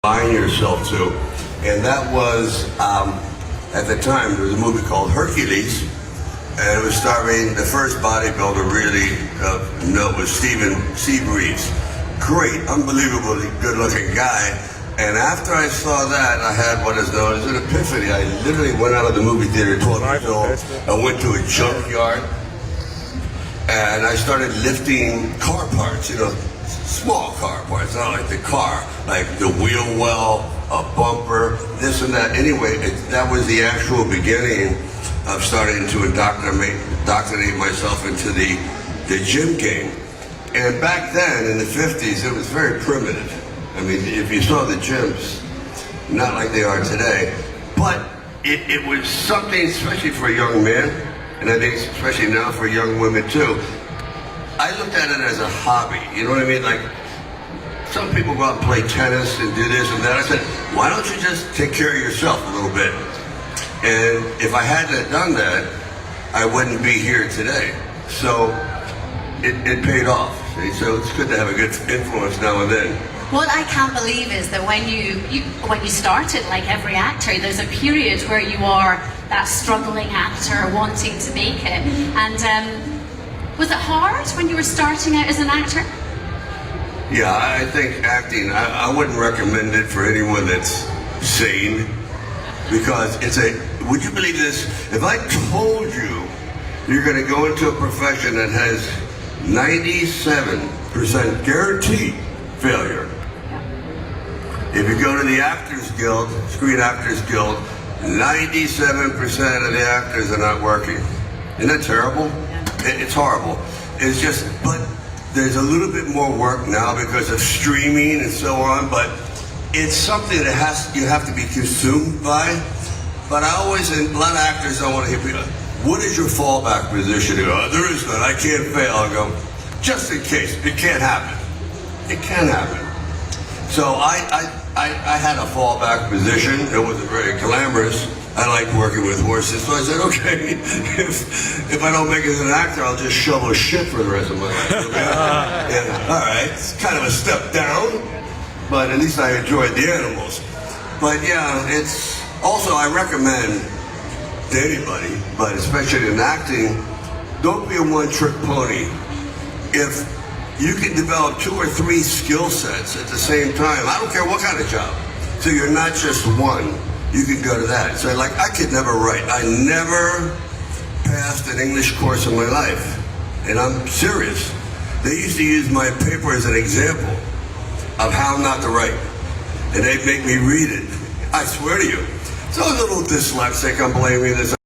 Find yourself to, and that was at the time there was a movie called Hercules, and it was starring the first bodybuilder really was Steve Reeves. Great, unbelievably good-looking guy. And after I saw that, I had what is known as an epiphany. I literally went out of the movie theater at 12 years old. I went to a junkyard, and I started lifting car parts, small car parts, not like the car, like the wheel well, a bumper, this and that. Anyway, that was the actual beginning of starting to indoctrinate myself into the gym game. And back then, in the 50s, it was very primitive. I mean, if you saw the gyms, not like they are today, but it was something, especially for a young man, and I think especially now for young women too. I looked at it as a hobby, you know what I mean? Like, some people go out and play tennis and do this and that. I said, why don't you just take care of yourself a little bit? And if I hadn't done that, I wouldn't be here today. So it paid off. See? So it's good to have a good influence now and then. What I can't believe is that when you started, like every actor, there's a period where you are that struggling actor wanting to make it. And was it hard when you were starting out as an actor? Yeah, I think acting, I wouldn't recommend it for anyone that's sane, because would you believe this? If I told you you're going to go into a profession that has 97% guaranteed failure. If you go to the Actors Guild, Screen Actors Guild, 97% of the actors are not working. Isn't that terrible? It's horrible. It's just, but there's a little bit more work now because of streaming and so on, but it's something that you have to be consumed by. But a lot of actors don't want to hear people, what is your fallback position? They go, there is none, I can't fail. I go, just in case, it can't happen. It can happen. So I had a fallback position. It wasn't very glamorous. I liked working with horses, so I said, okay, if I don't make it as an actor, I'll just shovel shit for the rest of my life. Yeah, all right, it's kind of a step down, but at least I enjoyed the animals. But yeah, it's also, I recommend to anybody, but especially in acting, don't be a one-trick pony. If you can develop 2 or 3 skill sets at the same time, I don't care what kind of job, so you're not just one. You can go to that. So like, I could never write. I never passed an English course in my life. And I'm serious. They used to use my paper as an example of how not to write. And they'd make me read it. I swear to you. So a little dyslexic, I'm blaming this.